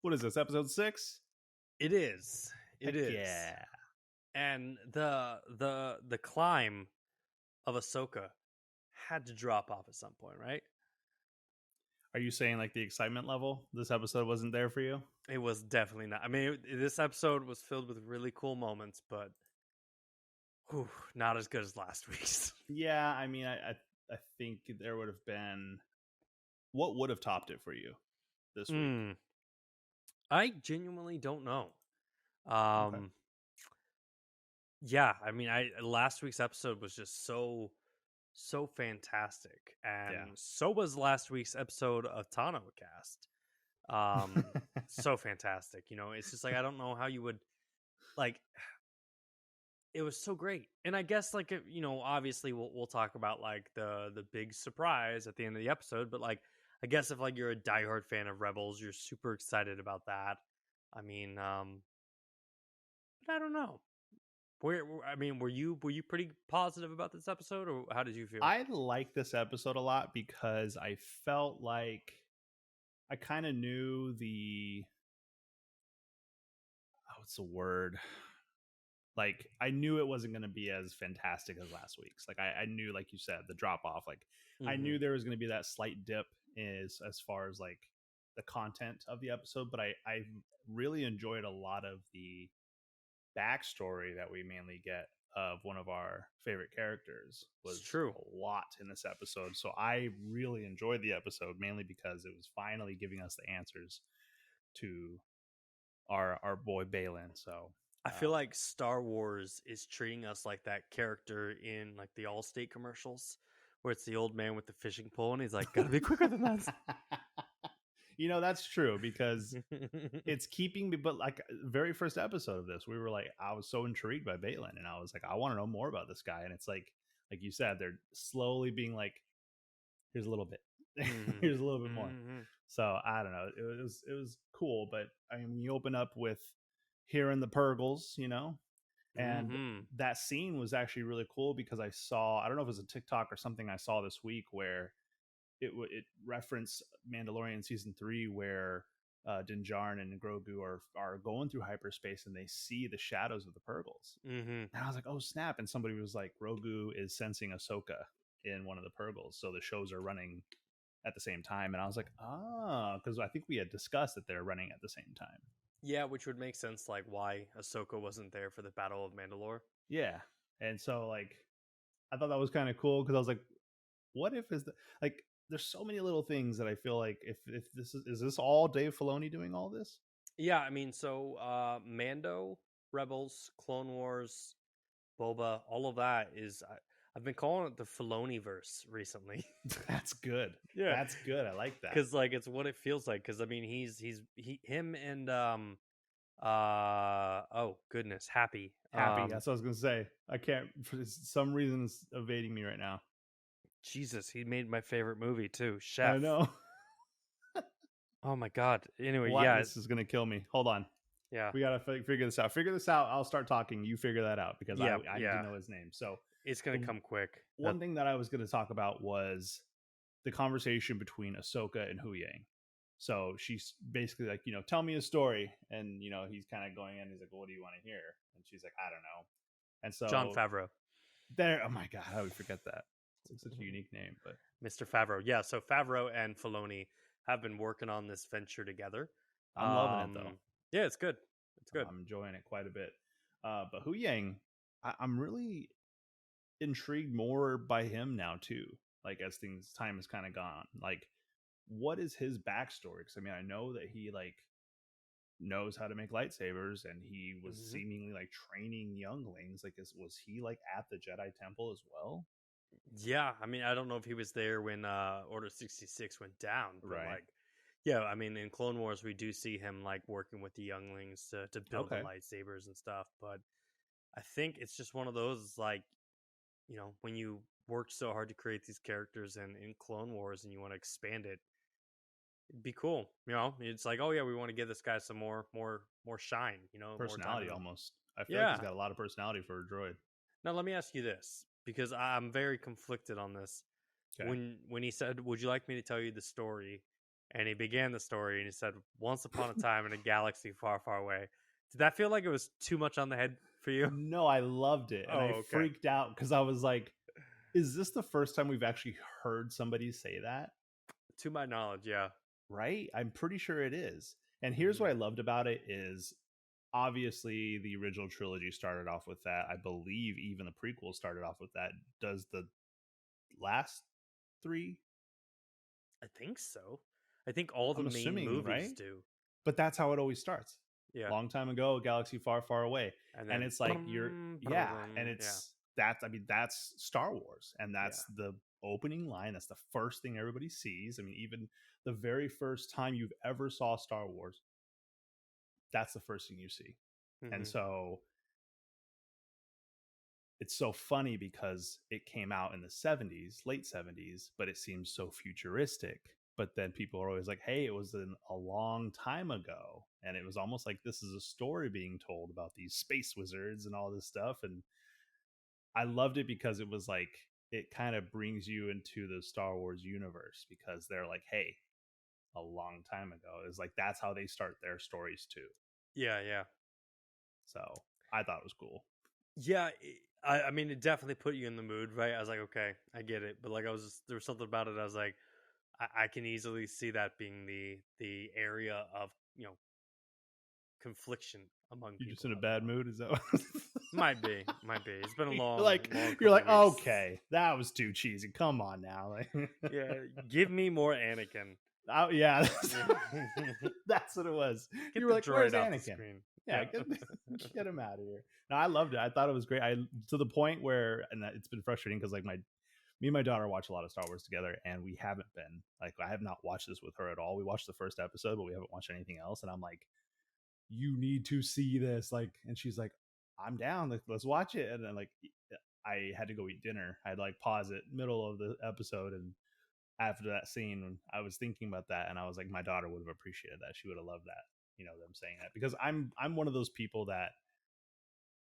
What is this, episode 6? It is. It Heck is. yeah. And the climb of Ahsoka had to drop off at some point, right? Are you saying like the excitement level this episode wasn't there for you? It was definitely not. I mean, this episode was filled with really cool moments, but not as good as last week's. Yeah, I mean, I think there would have been, what would have topped it for you this week? I genuinely don't know. Okay. Yeah, I mean, last week's episode was just so fantastic, and so was last week's episode of Tano Cast. So fantastic. You know, it's just like I don't know how you would like. It was so great, and I guess like you know, obviously we'll talk about like the big surprise at the end of the episode, but like I guess if like you're a diehard fan of Rebels, you're super excited about that. I mean, but I don't know. Were you pretty positive about this episode, or how did you feel? I like this episode a lot because I felt like I kind of knew what's the word? Like I knew it wasn't going to be as fantastic as last week's. Like I knew, like you said, the drop off. Like I knew there was going to be that slight dip as far as like the content of the episode, but I really enjoyed a lot of the backstory that we mainly get of one of our favorite characters. Was true. A lot in this episode, so I really enjoyed the episode mainly because it was finally giving us the answers to our boy Balin. So I feel like Star Wars is treating us like that character in like the Allstate commercials where it's the old man with the fishing pole and he's like, gotta be quicker than that. You know, that's true because it's keeping me, but like very first episode of this, we were like, I was so intrigued by Balin and I was like, I want to know more about this guy. And it's like you said, they're slowly being like, here's a little bit, here's a little bit more. So I don't know. It was cool, but I mean, you open up with hearing the Purgles, you know, and that scene was actually really cool because I don't know if it was a TikTok or something I saw this week where it referenced Mandalorian season 3 where Din Djarin and Grogu are going through hyperspace and they see the shadows of the Purgles. And I was like, oh snap! And somebody was like, Grogu is sensing Ahsoka in one of the Purgles, so the shows are running at the same time. And I was like, because I think we had discussed that they're running at the same time. Yeah, which would make sense, like why Ahsoka wasn't there for the Battle of Mandalore. Yeah, and so like, I thought that was kind of cool because I was like, what if like, there's so many little things that I feel like if this is this all Dave Filoni doing all this? Yeah, I mean, so Mando, Rebels, Clone Wars, Boba, all of that is. I've been calling it the Filoni-verse recently. That's good. Yeah, that's good. I like that because like it's what it feels like. Because I mean, him and oh goodness, Happy. That's what I was gonna say. I can't, for some reason it's evading me right now. Jesus, he made my favorite movie too, Chef. I know. Oh my god. Anyway, this is gonna kill me. Hold on. Yeah, we gotta figure this out. I'll start talking. You figure that out because I do know his name. So it's gonna come quick. One thing that I was gonna talk about was the conversation between Ahsoka and Hu Yang. So she's basically like, you know, tell me a story, and you know he's kind of going in. He's like, well, what do you want to hear? And she's like, I don't know. And so Jon Favreau. Oh my god, how would we forget that? It's such a unique name, but Mr. Favreau. Yeah, so Favreau and Filoni have been working on this venture together. I'm loving it though. Yeah, it's good. It's good. I'm enjoying it quite a bit. But Hu Yang, I'm really intrigued more by him now too. Like as time has kind of gone. Like, what is his backstory? Because I mean, I know that he like knows how to make lightsabers, and he was seemingly like training younglings. Like, was he like at the Jedi Temple as well? Yeah, I mean, I don't know if he was there when Order 66 went down, but right. Like, yeah, I mean, in Clone Wars, we do see him like working with the younglings to build the lightsabers and stuff. But I think it's just one of those like, you know, when you worked so hard to create these characters in Clone Wars and you want to expand it, it'd be cool. You know, it's like, oh yeah, we want to give this guy some more shine. You know, personality almost. I feel like he's got a lot of personality for a droid. Now let me ask you this, because I'm very conflicted on this. Okay. When he said, "Would you like me to tell you the story and he began the story, and he said, "Once upon a time in a galaxy far, far away." Did that feel like it was too much on the head for you? No, I loved it, and I Oh, okay. freaked out because I was like, "Is this the first time we've actually heard somebody say that?" To my knowledge, yeah. Right? I'm pretty sure it is. And here's Hmm. what I loved about it is obviously the original trilogy started off with that. I believe even the prequel started off with that. Does the last three? I think so. I think all the I'm main assuming, movies right? do. But that's how it always starts. Yeah. Long time ago, a galaxy far, far away. And And then, it's like yeah, and yeah, that's Star Wars. And yeah. that's the opening line. That's the first thing everybody sees. I mean, even the very first time you've ever saw Star Wars, that's the first thing you see. And Hmm. so it's so funny because it came out in the 70s, late 70s, but it seems so futuristic. But then people are always like, hey, it was a long time ago. And it was almost like this is a story being told about these space wizards and all this stuff. And I loved it because it was like, it kind of brings you into the Star Wars universe because they're like, hey, a long time ago. It's like, that's how they start their stories too. Yeah, yeah. So I thought it was cool. Yeah, I mean, it definitely put you in the mood, right? I was like, okay, I get it. But like, I was just, there was something about it. I was like, I can easily see that being the area of, confliction among You just people. in a I don't bad know. mood? Is that what? Might be, might be. It's been a you're long, like long you're couple like weeks. okay, that was too cheesy. Come on now. Like, Yeah, give me more Anakin. oh, yeah, Yeah. that's what it was. Get You were the like, "Where's droid off the Anakin?" screen. Yeah, Yeah. get him out of here. No, I loved it. I thought it was great. I to the point where, and it's been frustrating because like me and my daughter watch a lot of Star Wars together, and we haven't been like I have not watched this with her at all. We watched the first episode, but we haven't watched anything else. And I'm like, you need to see this, like, and she's like, I'm down, like, let's watch it. And then like I had to go eat dinner. I'd like pause it middle of the episode, and after that scene I was thinking about that, and I was like, my daughter would have appreciated that. She would have loved that, them saying that, because I'm one of those people that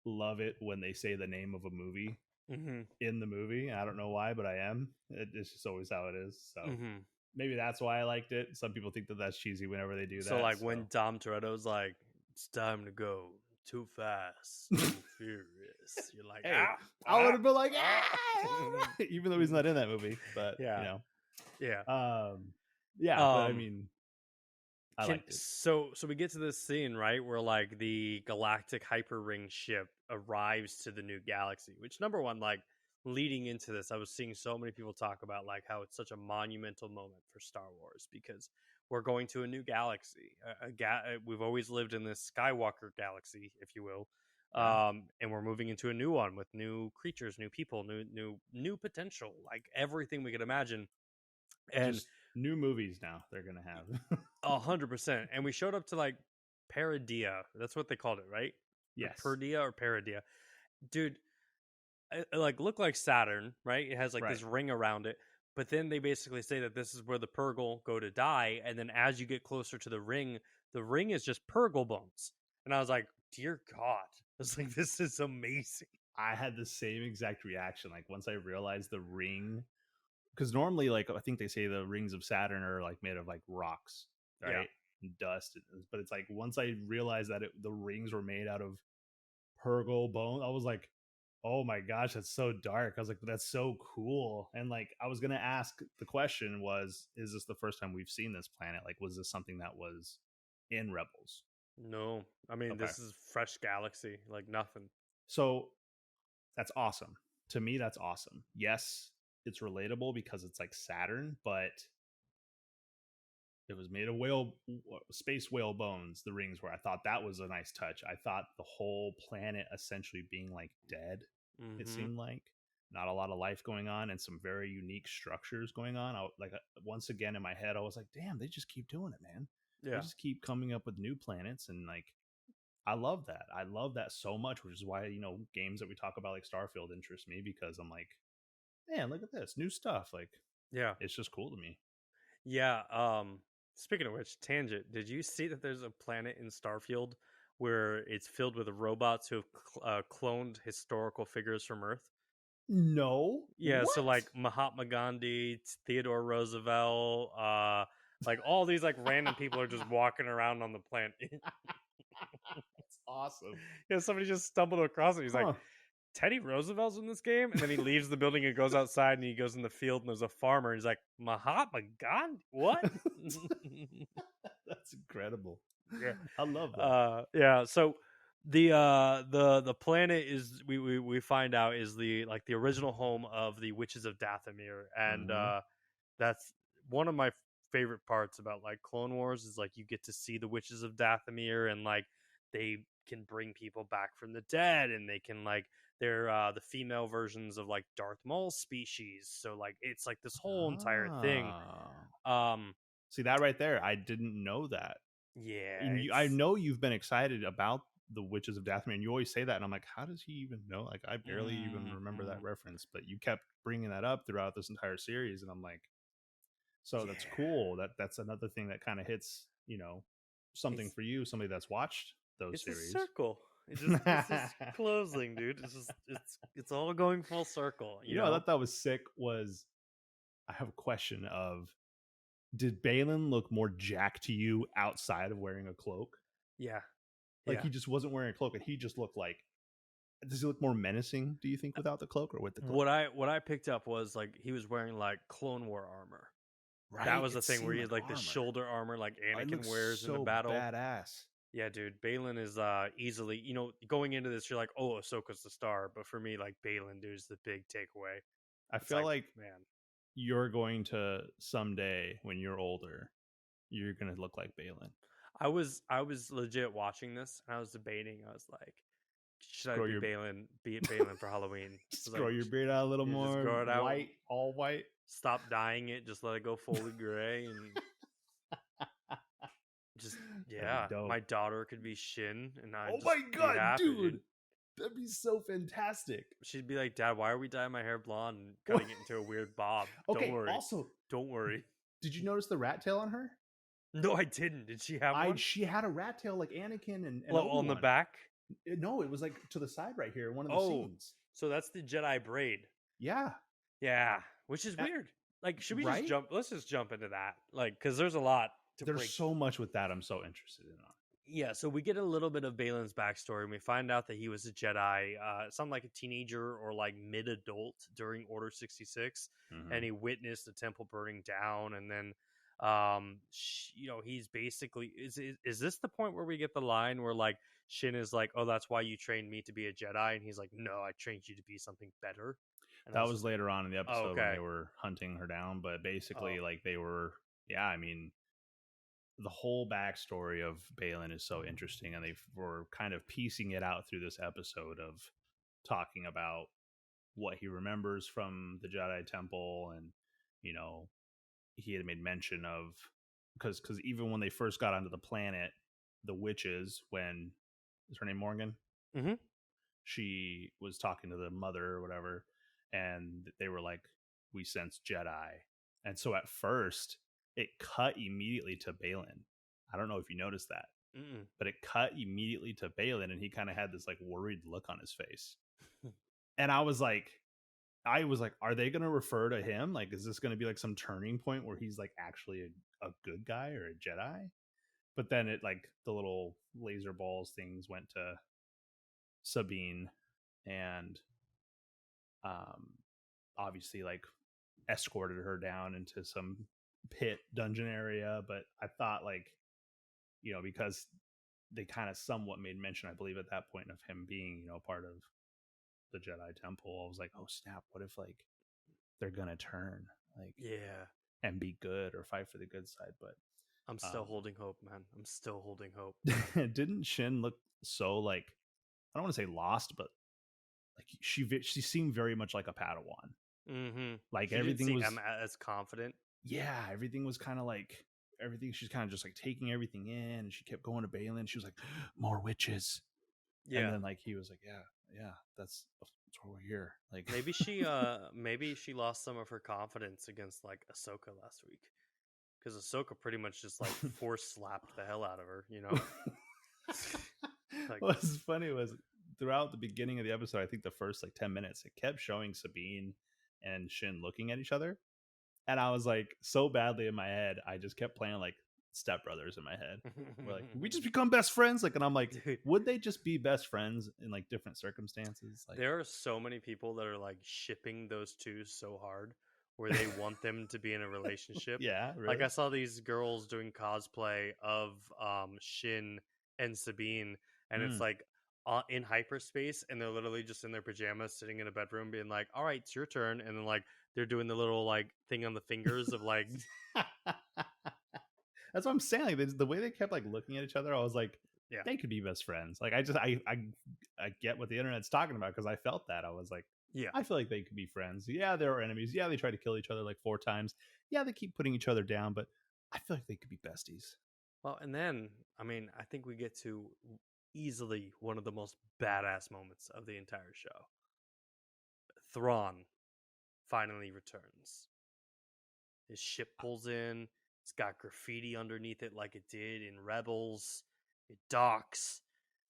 love it when they say the name of a movie Hmm. in the movie. I don't know why, but I am. It's just always how it is. So Hmm. maybe that's why I liked it. Some people think that that's cheesy whenever they do So that. like when So Dom Toretto's like, "It's time to go, too fast, too furious," you're like, hey, ah, I would ah, have been like, ah. all right, even though he's not in that movie. But Yeah, yeah. yeah. But I Um, mean, I can liked it. so we get to this scene, right, where like the galactic hyperring ship arrives to the new galaxy. Which, number one, like leading into this, I was seeing so many people talk about like how it's such a monumental moment for Star Wars because we're going to a new galaxy. We've always lived in this Skywalker galaxy, if you will. Yeah, And we're moving into a new one with new creatures, new people, new potential, like everything we could imagine. And just new movies now they're gonna have. 100%. And we showed up to like Paradia. That's what they called it, right? Or Yes, Perdia or Paradia. Dude, it like looked like Saturn, right? It has like right. this ring around it. But then they basically say that this is where the Purgle go to die. And then as you get closer to the ring is just Purgle bones. And I was like, dear God. I was like, this is amazing. I had the same exact reaction. Like once I realized the ring, because normally, like I think they say the rings of Saturn are like made of like rocks, Yeah. right, and dust. But it's like once I realized that the rings were made out of Purgle bone, I was like, oh my gosh, that's so dark. I was like, that's so cool. And like I was gonna ask, the question was, is this the first time we've seen this planet? Like, was this something that was in Rebels? No. I mean, Okay, this is fresh galaxy, like nothing. so that's awesome. To me, that's awesome. Yes, it's relatable because it's like Saturn, but it was made of space whale bones. The rings were. I thought that was a nice touch. I thought the whole planet essentially being like dead. It Mm-hmm. seemed like not a lot of life going on, and some very unique structures going on. Once again in my head, I was like, "Damn, they just keep doing it, man. They Yeah. just keep coming up with new planets." And like, I love that. I love that so much, which is why games that we talk about like Starfield interest me, because I'm like, man, look at this new stuff. Like, Yeah. it's just cool to me. Yeah. Speaking of which, tangent. Did you see that there's a planet in Starfield where it's filled with robots who have cloned historical figures from Earth? No, Yeah. So what? like Mahatma Gandhi, Theodore Roosevelt, Like all these like random people are just walking around on the planet. That's awesome. Yeah, somebody just stumbled across it. He's like, Huh. Teddy Roosevelt's in this game, and then he leaves the building and goes outside and he goes in the field and there's a farmer. He's like, Mahatma Gandhi, what? That's incredible. Yeah. I love that. Yeah. So the planet is we find out is the like the original home of the witches of Dathomir, and Mhm. that's one of my favorite parts about like Clone Wars is like you get to see the witches of Dathomir, and like they can bring people back from the dead, and they can like they're the female versions of like Darth Maul's species. So like it's like this whole entire thing. Oh. Um, See that right there? I didn't know that. yeah, And I it's know you've been excited about the Witches of Dathomir, and you always say that, and I'm like, how does he even know? Like, I barely even remember that mhm. reference, but you kept bringing that up throughout this entire series, and I'm like, so that's Yeah. cool. That's another thing that kind of hits, something It's for you, somebody that's watched those it's a series. circle. It's just closing, dude. It's all going full circle, you I know? thought that was sick. Was I have a question of did Balin look more jacked to you outside of wearing a cloak? Yeah. Like Yeah. he just wasn't wearing a cloak, and he just looked like. Does he look more menacing? Do you think without the cloak or with the cloak? What I picked up was like he was wearing like Clone War armor. That Right, was the it thing where seemed he like had like the armor. shoulder armor like It Anakin looks wears in the so battle. badass. Yeah, dude. Balin is easily, going into this, you're like, oh, Ahsoka's the star. But for me, like Balin, dude, is the big takeaway. I It's feel like, like man, you're going to someday when you're older, you're gonna look like Balin. I was legit watching this and I was debating. I was like, should I Grow be your Balin for Halloween? I was just like, grow your beard out a little you just more grow it out, white, all white. stop dyeing it, just let it go fully gray, and just That'd be yeah. dope. My daughter could be Shin, and I'd Oh just my be god, happy, dude. dude. That'd be so fantastic. She'd be like, Dad, why are we dyeing my hair blonde and What? cutting it into a weird bob? Don't Okay, worry, also, don't worry. did you notice the rat tail on her? No, I didn't. Did she have I one? She had a rat tail like Anakin and Well, on the Obi-Wan. back. No, it was like to the side right here in one of the Oh, scenes. so that's the Jedi braid. Yeah. Yeah, which is Uh, weird. Like, should we just right? jump? Let's just jump into that. Like, because there's a lot to There's break. so much with that I'm so interested in. Yeah, so we get a little bit of Balin's backstory, and we find out that he was a Jedi, something like a teenager or like mid-adult during Order 66, and Mm-hmm. he witnessed the temple burning down, and then, he's basically is this the point where we get the line where like Shin is like, "Oh, that's why you trained me to be a Jedi," and he's like, "No, I trained you to be something better," and I That was was just, later on in the "Oh, episode when okay, they were hunting her down, but oh, basically, like they were, yeah. I mean, the whole backstory of Balin is so interesting, and they were kind of piecing it out through this episode of talking about what he remembers from the Jedi Temple, and you know, he had made mention of because even when they first got onto the planet, the witches, when is her name Morgan? mm-hmm, She was talking to the mother or whatever, and they were like, "We sense Jedi," and so at first it cut immediately to Balin. I don't know if you noticed that, mm-mm. but it cut immediately to Balin, and he kind of had this like worried look on his face, and I was like, are they going to refer to him? Like, is this going to be like some turning point where he's like actually a good guy or a Jedi? But then it like the little laser balls things went to Sabine, and um, obviously like escorted her down into some pit dungeon area. But I thought like, because they kind of somewhat made mention, I believe, at that point of him being, part of the Jedi Temple. I was like, oh snap, what if like they're gonna turn like Yeah." and be good or fight for the good side? But I'm still um holding hope, man. I'm still holding hope. didn't Shin look so like, I don't want to say lost, but like she seemed very much like a Padawan. Mhm. Like She didn't everything seem was, as confident. yeah, everything was kind of like everything. She's kind of just like taking everything in, and she kept going to Balin. She was like, more witches, and Yeah. then like he was like, yeah, that's why we're here. Like, Maybe she lost some of her confidence against like Ahsoka last week. Because Ahsoka pretty much just like force slapped the hell out of her, you know? Like, what was funny was throughout the beginning of the episode, I think the first like 10 minutes, it kept showing Sabine and Shin looking at each other, And I was like, so badly in my head, I just kept playing like Step Brothers in my head. We're like, we just become best friends. Like, and I'm like, Dude, would they just be best friends in like different circumstances? Like, there are so many people that are like shipping those two so hard where they want them to be in a relationship. yeah, Like really. I saw these girls doing cosplay of Shin and Sabine, and it's Mm. like in hyperspace, and they're literally just in their pajamas sitting in a bedroom being like, all right, it's your turn. And then like they're doing the little like thing on the fingers of like, That's what I'm saying. Like the way they kept like looking at each other, I was like, yeah, they could be best friends. Like I get what the internet's talking about because I felt that. I was like, yeah. I feel like they could be friends. Yeah, they're enemies. Yeah, they try to kill each other like 4 times. Yeah, they keep putting each other down, but I feel like they could be besties. Well, and then, I mean, I think we get to easily one of the most badass moments of the entire show. Thrawn finally returns. His ship pulls in. It's got graffiti underneath it like it did in Rebels. It docks.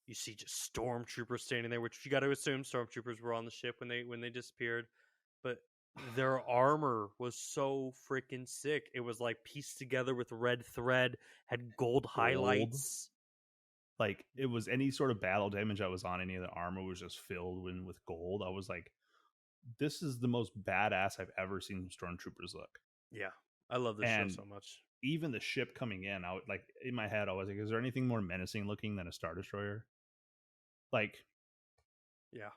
You see just stormtroopers standing there, which you got to assume stormtroopers were on the ship when they disappeared. But their armor was so freaking sick. It was like pieced together with red thread, had gold Gold. highlights. Like it was any sort of battle damage I was on any of the armor was just filled with gold. I was like, this is the most badass I've ever seen stormtroopers look. Yeah, I love this show And so much. even the ship coming in, I would like in my head, I was like, is there anything more menacing looking than a Star Destroyer? Like, Yeah.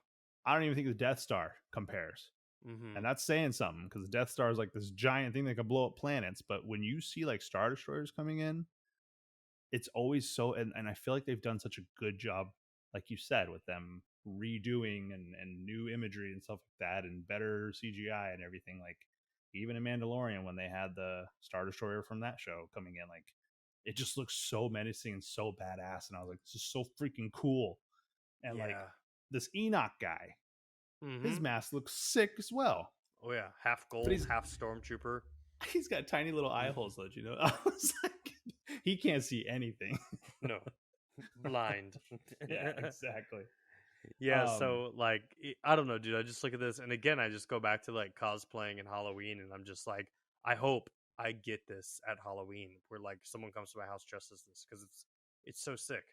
I don't even think the Death Star compares. Mm-hmm. And that's saying something because the Death Star is like this giant thing that can blow up planets. But when you see like Star Destroyers coming in, it's always so, and I feel like they've done such a good job, like you said, with them redoing and new imagery and stuff like that and better CGI and everything. Like even in Mandalorian, when they had the Star Destroyer from that show coming in, like it just looks so menacing and so badass. And I was like, this is so freaking cool. And like Yeah. this Enoch guy, Mm-hmm. his mask looks sick as well. Oh yeah, half But gold, half stormtrooper. he's got tiny little eye holes though, you know. I was like, he can't see anything. No, blind. Yeah, exactly. Yeah, Um, so like I don't know, dude. I just look at this, and again, I just go back to like cosplaying and Halloween, and I'm just like, I hope I get this at Halloween, where like someone comes to my house dressed as this because it's so sick.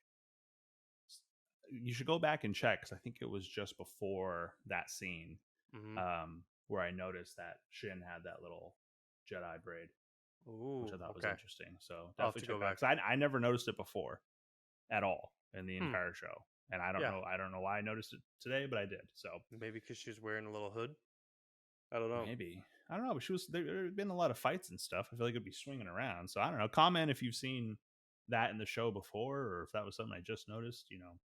you should go back and check because I think it was just before that scene Mm-hmm. where I noticed that Shin had that little Jedi braid, which Ooh, I thought was okay. interesting. So I'll have definitely to check go that out back. because I never noticed it before at all in the Hmm. entire show, and Yeah, I don't know why I noticed it today, but I did. So maybe because she was wearing a little hood. I don't know. maybe I don't know, but she was there. Had been a lot of fights and stuff. I feel like it'd be swinging around. So I don't know. Comment if you've seen that in the show before, or if that was something I just noticed. You know.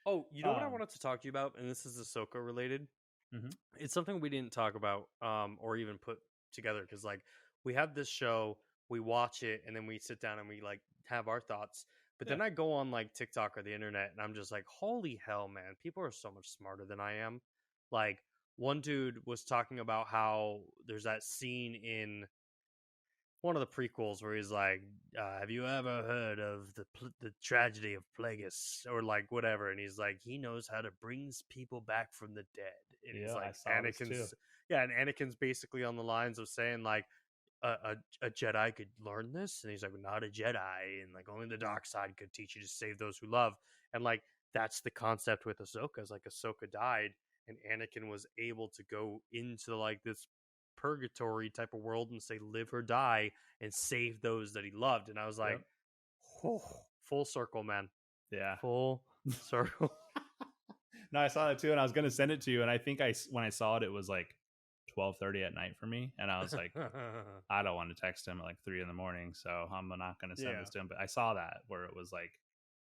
Oh, you know what I Um, wanted to talk to you about, and this is Ahsoka related. mhm. It's something we didn't talk about, or even put together because, like, we have this show, we watch it, and then we sit down and we like have our thoughts. But Yeah. then I go on like TikTok or the internet, and I'm just like, holy hell, man! People are so much smarter than I am. Like, one dude was talking about how there's that scene in one of the prequels where he's like, "Have you ever heard of the tragedy of Plagueis or like whatever?" And he's like, "He knows how to bring people back from the dead." And he's Yeah, I like, saw this too. "Anakin's yeah," and Anakin's basically on the lines of saying like, a Jedi could learn this," and he's like, "Not a Jedi," and like only the dark side could teach you to save those who love. And like that's the concept with Ahsoka. Is like Ahsoka died, and Anakin was able to go into like this purgatory type of world and say live or die and save those that he loved. And I was like, Yep. oh, full circle, man. Yeah. Full circle. No, I saw that too, and I was gonna send it to you, and I think when I saw it, it was like 12:30 at night for me, and I was like, I don't want to text him at like 3 in the morning, so I'm not gonna send Yeah. this to him. But I saw that where it was like,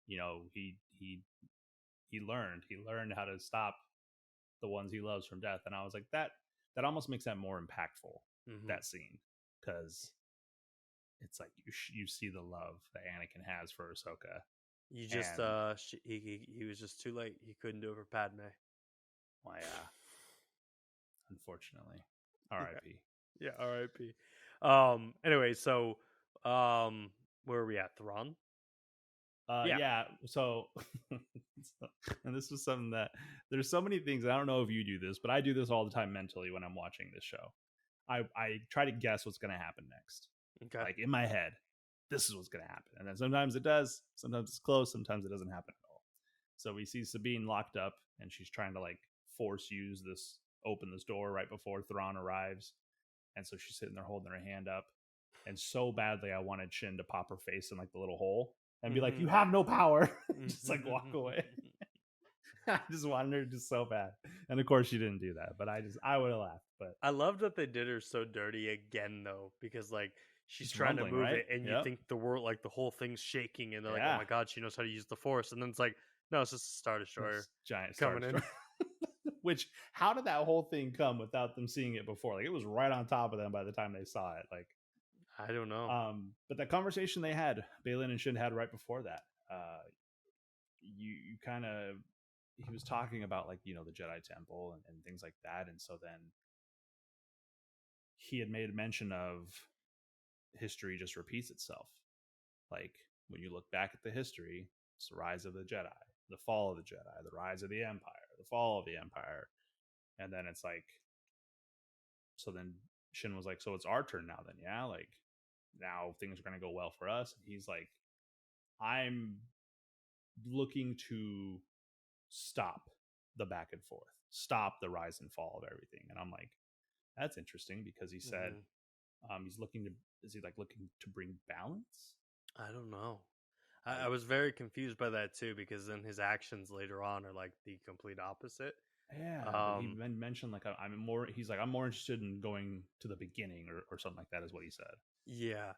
you know, he learned how to stop the ones he loves from death, and I was like, that almost makes that more impactful, Mm-hmm. that scene, because it's like you see the love that Anakin has for Ahsoka, You just and he was just too late. He couldn't do it for Padme. well, yeah, unfortunately, Yeah. R.I.P. Yeah, R.I.P. Anyway, so where are we at? Thrawn? Yeah. Yeah. So, and this was something that there's so many things. I don't know if you do this, but I do this all the time mentally when I'm watching this show. I try to guess what's going to happen next. Okay. Like in my head, this is what's going to happen. And then sometimes it does, sometimes it's close, sometimes it doesn't happen at all. So we see Sabine locked up, and she's trying to like open this door right before Thrawn arrives. And so she's sitting there holding her hand up. And so badly, I wanted Shin to pop her face in like the little hole and be like, "You have no power," just like walk away. I just wanted her just so bad, and of course she didn't do that. But I would have laughed. But I love that they did her so dirty again, though, because like she's trying rumbling, to move right? it, and you think the world, like the whole thing's shaking, and they're like, "Oh Yeah. my god, she knows how to use the Force," and then it's like, "No, it's just a Star Destroyer giant Star coming in." Destroyer. Which, how did that whole thing come without them seeing it before? Like it was right on top of them by the time they saw it. Like I don't know. But that conversation they had, Balin and Shin had right before that, you kind of, he was talking about like, you know, the Jedi Temple and things like that. And so then he had made mention of history just repeats itself. Like when you look back at the history, it's the rise of the Jedi, the fall of the Jedi, the rise of the Empire, the fall of the Empire. And then it's like, so then Shin was like, so it's our turn now then, yeah? Like now things are going to go well for us. And he's like, I'm looking to stop the back and forth, stop the rise and fall of everything. And I'm like, that's interesting, because he said he's looking to, is he like looking to bring balance? I don't know. I was very confused by that too, because then his actions later on are like the complete opposite. Yeah, he mentioned like I'm more. He's like, I'm more interested in going to the beginning or something like that, is what he said. Yeah,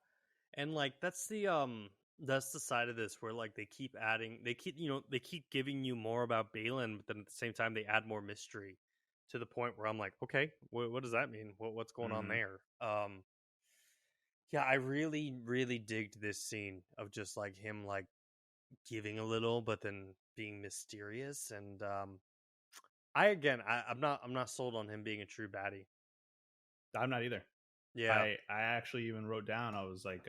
and like that's the side of this where like they keep adding, they keep giving you more about Balin, but then at the same time they add more mystery to the point where I'm like, okay, what does that mean? What's going on there? Yeah, I really really digged this scene of just like him like giving a little, but then being mysterious, and I'm not sold on him being a true baddie. I'm not either. Yeah, I actually even wrote down, I was like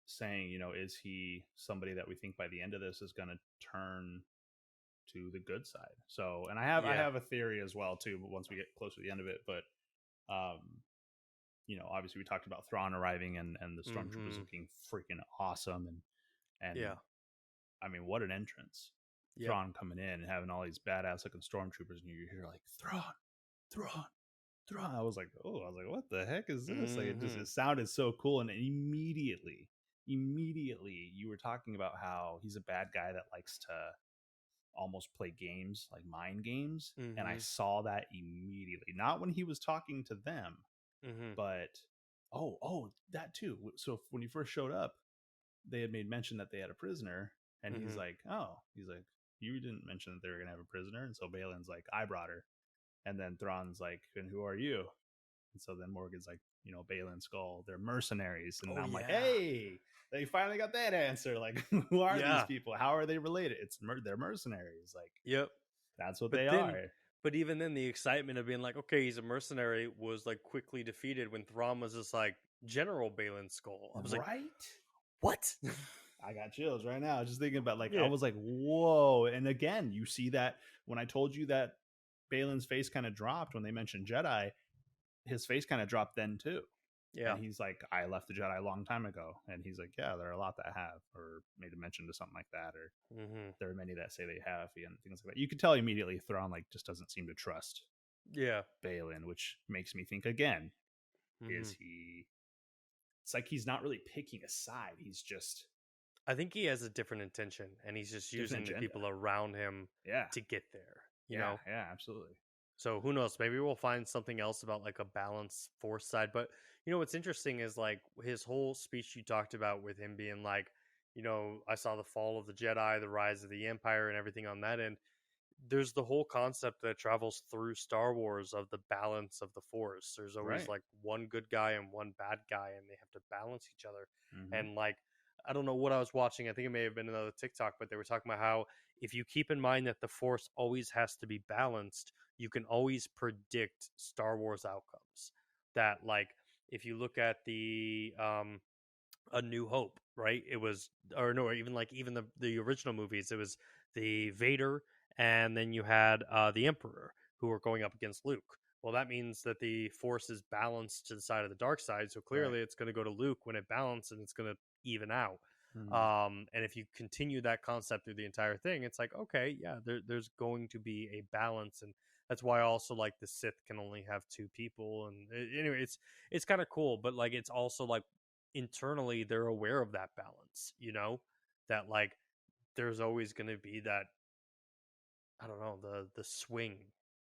saying, you know, is he somebody that we think by the end of this is going to turn to the good side? So, and I have a theory as well too, but once we get close to the end of it. But you know, obviously we talked about Thrawn arriving and the stormtroopers looking freaking awesome, and yeah, I mean, what an entrance. Yep. Thrawn coming in and having all these badass looking stormtroopers, and you hear like Thrawn. I was like, what the heck is this? Like it sounded so cool. And immediately you were talking about how he's a bad guy that likes to almost play games, like mind games. And I saw that immediately, not when he was talking to them, but that too. So when he first showed up, they had made mention that they had a prisoner, and he's like, you didn't mention that they were gonna have a prisoner. And so Balin's like, I brought her. And then Thrawn's like, and who are you? And so then Morgan's like, you know, Balin Skull, they're mercenaries. And I'm like, hey, they finally got that answer. Like, who are these people? How are they related? They're mercenaries. Like, yep, that's what they are. But even then, the excitement of being like, okay, he's a mercenary was like quickly defeated when Thrawn was just like, General Balin Skull. I was like, right? What? I got chills right now just thinking about I was like, whoa. And again, you see that when I told you that Balin's face kind of dropped when they mentioned Jedi, his face kind of dropped then too. Yeah. And he's like, I left the Jedi a long time ago. And he's like, yeah, there are a lot that have, or made a mention to something like that, or there are many that say they have, and things like that. You could tell immediately Thrawn like just doesn't seem to trust Balin, which makes me think again, is he, it's like he's not really picking a side. He's just, I think he has a different intention, and he's just using the people around him to get there. You know? Yeah, absolutely. So who knows? Maybe we'll find something else about like a balanced Force side. But you know what's interesting is like his whole speech you talked about with him being like, you know, I saw the fall of the Jedi, the rise of the Empire, and everything on that end. There's the whole concept that travels through Star Wars of the balance of the Force. There's always like one good guy and one bad guy, and they have to balance each other. And like, I don't know what I was watching. I think it may have been another TikTok, but they were talking about how if you keep in mind that the Force always has to be balanced, you can always predict Star Wars outcomes. That like, if you look at the A New Hope, right? It was, or no, or even the original movies, it was the Vader, and then you had the Emperor who were going up against Luke. well, that means that the force is balanced to the side of the dark side. So Right. clearly it's going to go to Luke when it balances, and it's going to even out. Mhm. And if you continue that concept through the entire thing, it's like, okay, yeah, there's going to be a balance. And that's why also like the Sith can only have two people. And anyway, it's kind of cool, but like it's also like internally they're aware of that balance, you know, that like there's always going to be that, I don't know, the swing.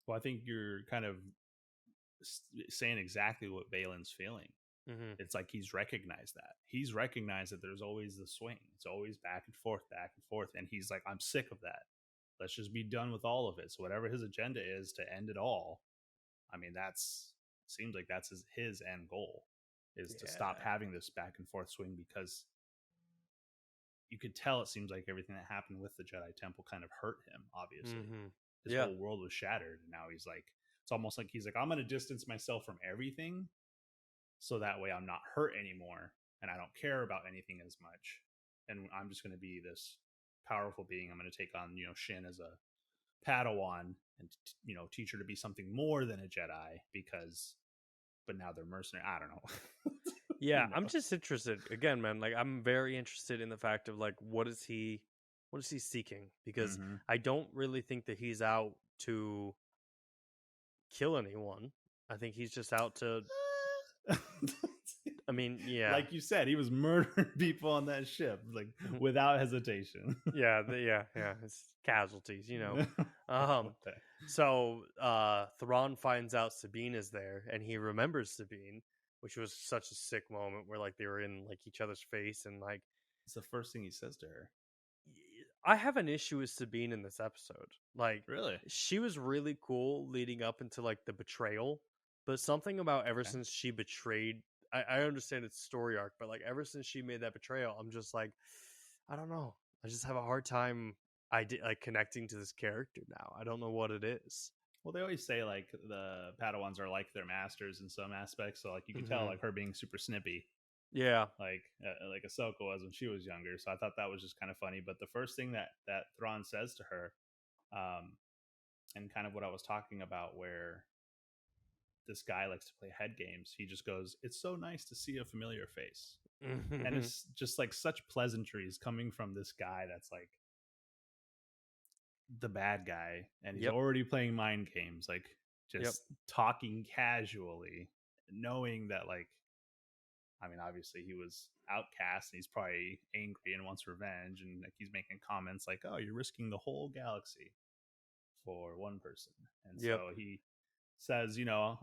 Well, I think you're kind of saying exactly what Balin's feeling. Mm-hmm. It's like he's recognized that. He's recognized that there's always the swing. It's always back and forth. And he's like, I'm sick of that. Let's just be done with all of it. So whatever his agenda is to end it all, I mean, that's seems like that's his end goal is to stop Yeah. having this back and forth swing, because you could tell it seems like everything that happened with the Jedi Temple kind of hurt him, obviously. Mm-hmm. His Yeah. whole world was shattered. And now he's like, it's almost like he's like, I'm going to distance myself from everything so that way I'm not hurt anymore and I don't care about anything as much. And I'm just going to be this powerful being. I'm going to take on, Shin as a Padawan and, teach her to be something more than a Jedi but now they're mercenary. I don't know. Yeah, I'm just interested again, man. Like, I'm very interested in the fact of like, what is he seeking? Because Mm-hmm. I don't really think that he's out to kill anyone. I think he's just out to. I mean, yeah, Like you said, he was murdering people on that ship, like without hesitation. yeah, yeah. It's casualties, you know. Okay. So Thrawn finds out Sabine is there, and he remembers Sabine, which was such a sick moment where like they were in like each other's face, and like It's the first thing he says to her. I have an issue with Sabine in this episode. Like, Really? she was really cool leading up into like the betrayal, but something about ever Okay. since she betrayed, I understand its story arc, but like ever since she made that betrayal, I'm just like, I don't know. I just have a hard time like connecting to this character now. I don't know what it is. Well, they always say like the Padawans are like their masters in some aspects. So like you could tell like her being super snippy, Yeah. like Ahsoka was when she was younger. So I thought that was just kind of funny. But the first thing that Thrawn says to her, and kind of what I was talking about, where this guy likes to play head games, he just goes, "It's so nice to see a familiar face," and it's just like such pleasantries coming from this guy that's like the bad guy, and he's already playing mind games, like just talking casually, knowing that like, I mean, obviously he was outcast and he's probably angry and wants revenge, and like he's making comments like, "Oh, you're risking the whole galaxy for one person," and so he says,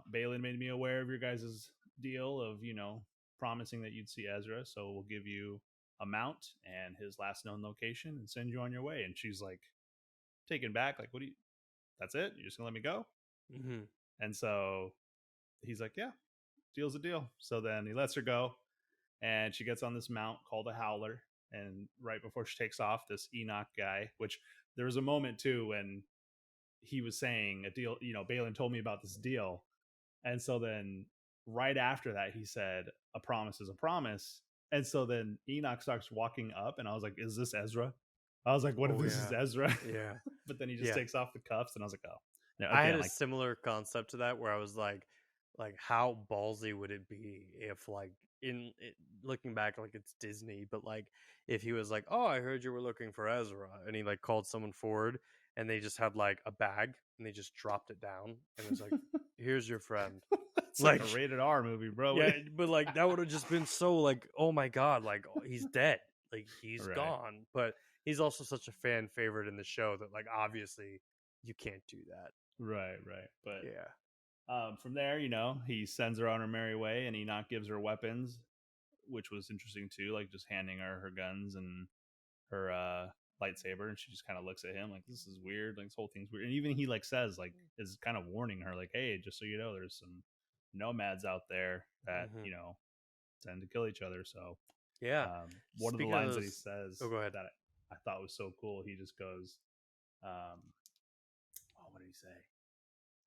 Balin made me aware of your guys' deal of, promising that you'd see Ezra, so we'll give you a mount and his last known location and send you on your way. And she's like taken back, like, what do you, that's it? You're just gonna let me go? Mm-hmm. And so he's like, yeah, deal's a deal. So then he lets her go, and she gets on this mount called a Howler. And right before she takes off, this Enoch guy, which there was a moment too when he was saying a deal, Balin told me about this deal. And so then right after that, he said, a promise is a promise. And so then Enoch starts walking up, and I was like, is this Ezra? I was like, what if this is Ezra? Yeah. But then he just takes off the cuffs, and I was like, oh. Now, I had a similar concept to that where I was like how ballsy would it be if like looking back, like it's Disney, but like if he was like, oh, I heard you were looking for Ezra, and he like called someone forward, and they just had like a bag and they just dropped it down and it was like, here's your friend. It's like a rated R movie, bro. Yeah, but like that would have just been so like, oh my god, like he's dead, like he's gone. But he's also such a fan favorite in the show that like obviously you can't do that. Right. But yeah, from there, he sends her on her merry way, and Enoch gives her weapons, which was interesting too, like just handing her guns and her lightsaber, and she just kind of looks at him like, this is weird, like this whole thing's weird. And even he like says, like, is kind of warning her, like, hey, just so you know, there's some nomads out there that tend to kill each other. So one of the lines that he says that I thought was so cool, he just goes, what did he say?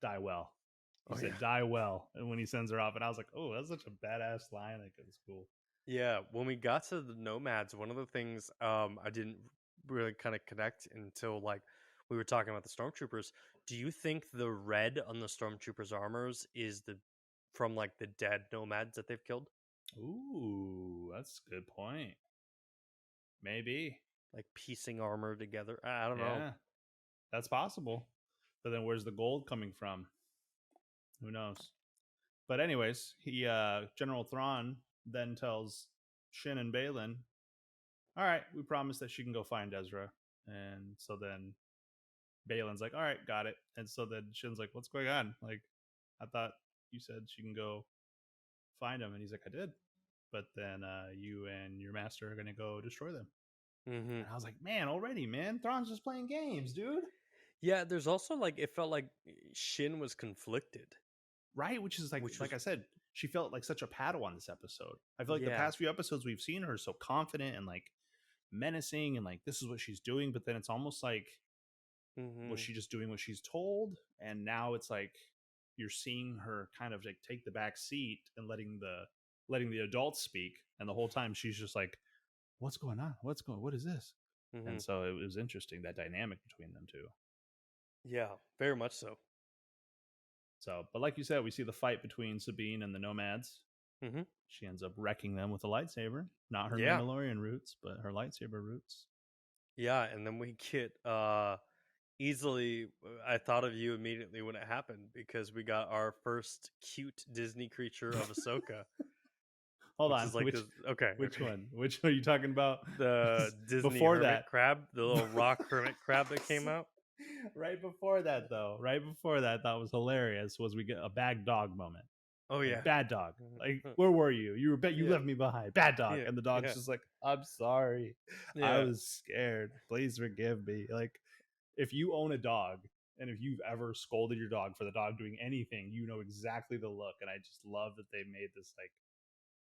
Die well. He said, die well. And when he sends her off, and I was like, oh, that's such a badass line. Like, it was cool. Yeah, when we got to the nomads, one of the things I didn't really kind of connect until like we were talking about the stormtroopers do you think the red on the stormtroopers' armors is from like the dead nomads that they've killed? Ooh, that's a good point. Maybe. Like piecing armor together. I don't know. Yeah, that's possible. But then where's the gold coming from? Who knows? But anyways, General Thrawn then tells Shin and Balin, all right, we promise that she can go find Ezra. And so then Balin's like, all right, got it. And so then Shin's like, what's going on? Like, I thought you said she can go find him. And he's like, I did. But then you and your master are going to go destroy them. Mm-hmm. And I was like, man, already, man. Thrawn's just playing games, dude. Yeah, there's also like, it felt like Shin was conflicted. Right? Which is like, I said, she felt like such a Padawan this episode. I feel like the past few episodes we've seen her so confident and like menacing and like this is what she's doing. But then it's almost like, was she just doing what she's told? And now it's like you're seeing her kind of like take the back seat and letting the adults speak. And the whole time she's just like, what's going on? What is this? And so it was interesting, that dynamic between them two. Yeah, very much so. So, but like you said, we see the fight between Sabine and the nomads. Mm-hmm. She ends up wrecking them with a lightsaber. Not her Mandalorian roots, but her lightsaber roots. Yeah, and then we get easily, I thought of you immediately when it happened because we got our first cute Disney creature of Ahsoka. Hold on. Which one? Which are you talking about? The Disney hermit crab, the little rock hermit crab that came out. Right before that, that was hilarious. Was we get a bad dog moment? Oh yeah, like, bad dog. Like, where were you? You left me behind. Bad dog, and the dog's just like, I'm sorry, I was scared. Please forgive me. Like, if you own a dog, and if you've ever scolded your dog for the dog doing anything, you know exactly the look. And I just love that they made this like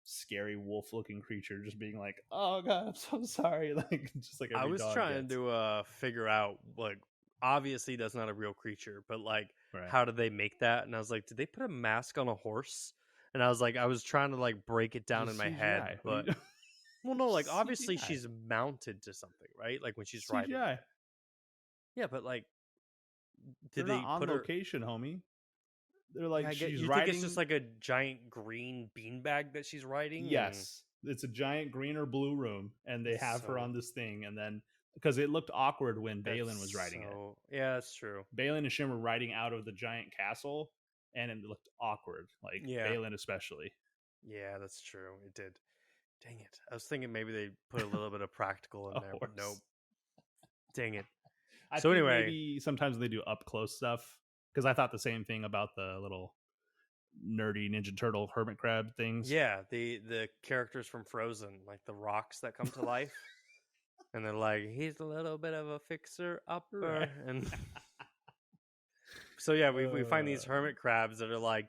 scary wolf-looking creature just being like, "Oh God, I'm so sorry." Like, just like every I was dog trying gets. to figure out, like, obviously that's not a real creature, but like, how did they make that? And I was like, did they put a mask on a horse? And I was like, I was trying to like break it down in my head, but well, no, like obviously she's mounted to something, right? Like when she's riding. Yeah, but like, did they on put location, homie? They're like, she's you riding. Think it's just like a giant green beanbag that she's riding? Yes, it's a giant green or blue room, and they have her on this thing, and then because it looked awkward when Balin was riding it. Yeah, that's true. Balin and Shin were riding out of the giant castle, and it looked awkward. Like Balin especially. Yeah, that's true. It did. Dang it! I was thinking maybe they put a little bit of practical in there, but nope. Dang it. I think anyway, maybe sometimes they do up close stuff. Because I thought the same thing about the little nerdy Ninja Turtle hermit crab things. Yeah, the characters from Frozen, like the rocks that come to life. And they're like, he's a little bit of a fixer-upper. Right. And so, yeah, we find these hermit crabs that are like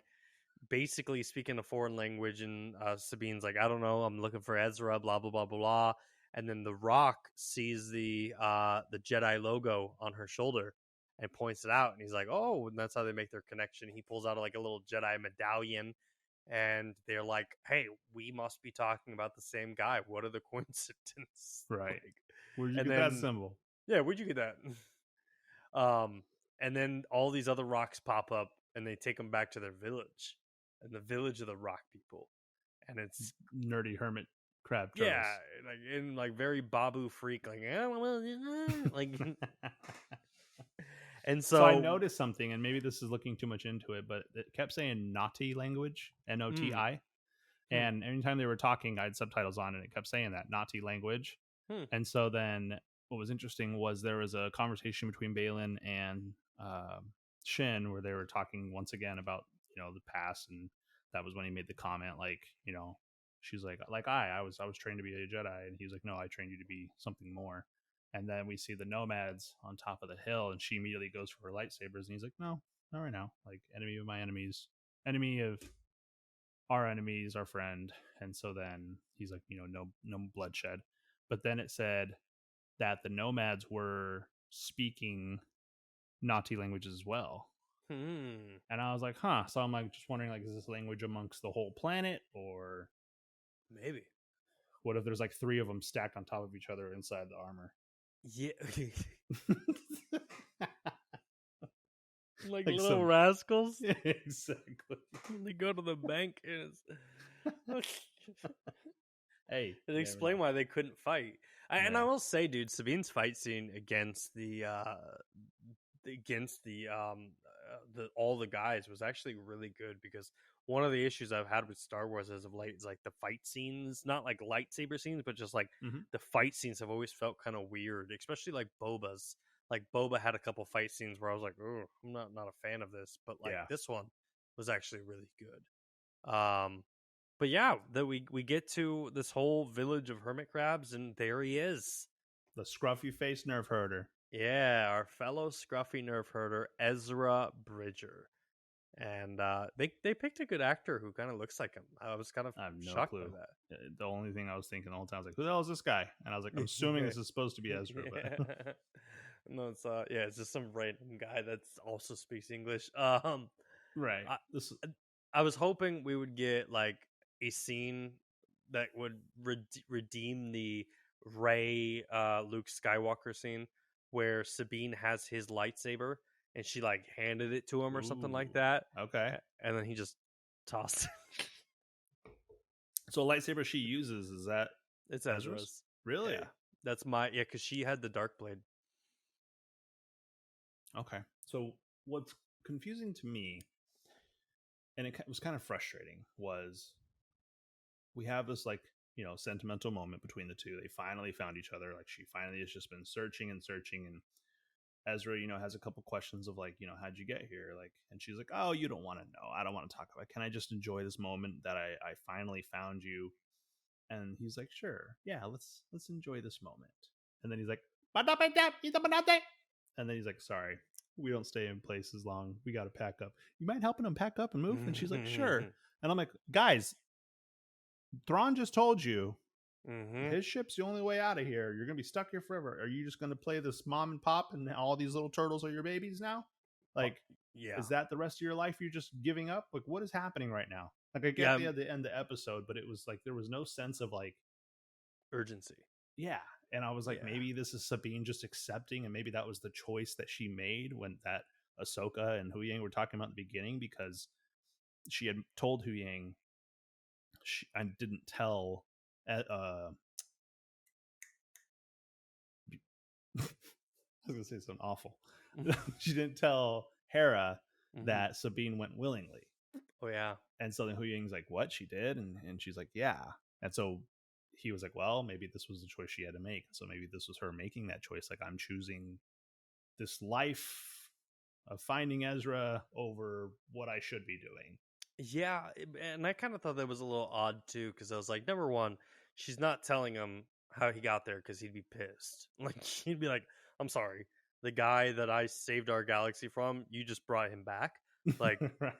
basically speaking a foreign language. And Sabine's like, I don't know, I'm looking for Ezra, blah, blah, blah, blah, blah. And then the rock sees the Jedi logo on her shoulder and points it out, and he's like, oh, and that's how they make their connection. He pulls out like a little Jedi medallion, and they're like, hey, we must be talking about the same guy. What are the coincidences? Right. Like, where'd you get that symbol? Yeah, where'd you get that? And then all these other rocks pop up, and they take them back to their village, and the village of the rock people. And it's nerdy hermit crab turtles. Yeah, like in like very Babu Freak, like, like And so I noticed something, and maybe this is looking too much into it, but it kept saying Noti language, Noti. And anytime they were talking, I had subtitles on, and it kept saying that Noti language. And so then what was interesting was there was a conversation between Balin and Shin where they were talking once again about, the past. And that was when he made the comment, like, she's like I was trained to be a Jedi. And he's like, no, I trained you to be something more. And then we see the nomads on top of the hill, and she immediately goes for her lightsabers. And he's like, no, not right now. Like, enemy of my enemies, enemy of our enemies, our friend. And so then he's like, no bloodshed. But then it said that the nomads were speaking Noti languages as well. And I was like, huh. So I'm like, just wondering, like, is this language amongst the whole planet, or maybe? What if there's like 3 of them stacked on top of each other inside the armor? Yeah. like Like little some rascals. exactly. They go to the bank and Hey, it you never explained know. why they couldn't fight. And I Yeah. will say, dude, Sabine's fight scene against the all the guys was actually really good, because one of the issues I've had with Star Wars as of late is like the fight scenes, not like lightsaber scenes, but just like Hmm. the fight scenes have always felt kind of weird, especially like Boba's. Like Boba had a couple fight scenes where I was like, "Oh, I'm not a fan of this," but like Yeah. this one was actually really good. But yeah, that we get to this whole village of hermit crabs, and there he is. The scruffy face Nerf herder. Yeah, our fellow Scruffy Nerf Herder, Ezra Bridger. And they picked a good actor who kind of looks like him. I was kind of I have no shocked by clue. that. The only thing I was thinking the whole time was like, who the hell is this guy? And I was like, I'm assuming this is supposed to be Ezra, but Yeah. No, it's yeah, it's just some random guy that also speaks English. right. I, This I was hoping we would get like a scene that would redeem the Rey Luke Skywalker scene where Sabine has his lightsaber and she like handed it to him or something like ooh. that, Okay. and then he just tossed it. So a lightsaber she uses, is that It's Ezra's? Ezra's. Really? Yeah, that's because she had the dark blade. Okay. So what's confusing to me, and it was kind of frustrating, was we have this like, sentimental moment between the two. They finally found each other. Like she finally has just been searching and searching, and Ezra, has a couple questions of like, how'd you get here? Like, and she's like, oh, you don't want to know. I don't want to talk about it. Can I just enjoy this moment that I finally found you? And he's like, sure, yeah, let's enjoy this moment. And then he's like, and then he's like, sorry, we don't stay in places long. We got to pack up. You mind helping him pack up and move? And she's like, sure. And I'm like, guys, Thrawn just told you his ship's the only way out of here. You're gonna be stuck here forever. Are you just gonna play this mom and pop and all these little turtles are your babies now? Like, Yeah, is that the rest of your life you're just giving up? Like, what is happening right now? Like, I get yeah, the end of the episode, but it was like there was no sense of like, urgency. yeah. And I was like, Yeah. maybe this is Sabine just accepting, and maybe that was the choice that she made when that Ahsoka and Hu Yang were talking about in the beginning, because she had told Hu Yang, I didn't tell I was gonna say something awful. She didn't tell Hera that Sabine went willingly. Oh yeah. And so then Hu Ying's like, what? She did? And she's like, yeah. And so he was like, well, maybe this was the choice she had to make. So maybe this was her making that choice. Like, I'm choosing this life of finding Ezra over what I should be doing. Yeah, and I kind of thought that was a little odd too, because I was like, number one, she's not telling him how he got there because he'd be pissed. Like he'd be like, "I'm sorry, the guy that I saved our galaxy from, you just brought him back. Like Right.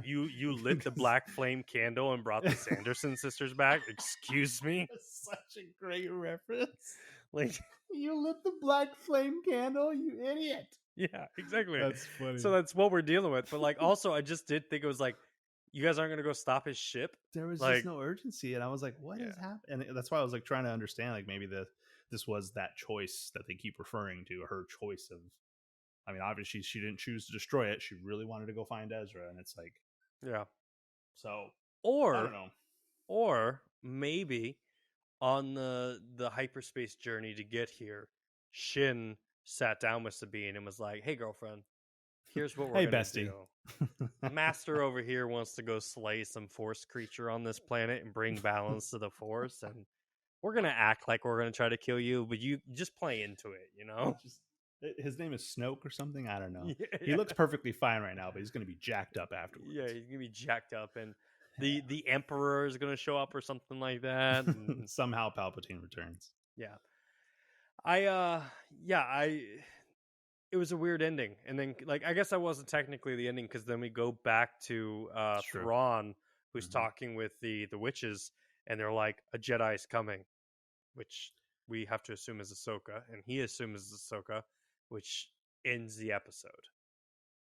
you lit the black flame candle and brought the Sanderson sisters back. Excuse me, That's such a great reference. like." You lit the black flame candle, you idiot. Yeah, exactly. That's funny. So that's what we're dealing with. But like, also, I just did think it was like, you guys aren't gonna go stop his ship. There was Like, just no urgency, and I was like, "What is happening?" And that's why I was like trying to understand, like maybe this was that choice that they keep referring to, her choice of. I mean, obviously she didn't choose to destroy it; she really wanted to go find Ezra, and it's like, yeah. so I Or don't know. or maybe on the hyperspace journey to get here, Shin sat down with Sabine and was like, "Hey, girlfriend, here's what we're Hey, gonna bestie. do. Master over here wants to go slay some force creature on this planet and bring balance to the force, and we're gonna act like we're gonna try to kill you, but you just play into it, you know." Just, his name is Snoke or something. I don't know. Yeah, He looks perfectly fine right now, but he's going to be jacked up afterwards. yeah, he's gonna be jacked up, and the Emperor is gonna show up or something like that. And Somehow Palpatine returns. yeah, I it was a weird ending, and then like I guess that wasn't technically the ending, because then we go back to Thrawn, who's talking with the witches, and they're like, a Jedi is coming, which we have to assume is Ahsoka, and he assumes is Ahsoka, which ends the episode.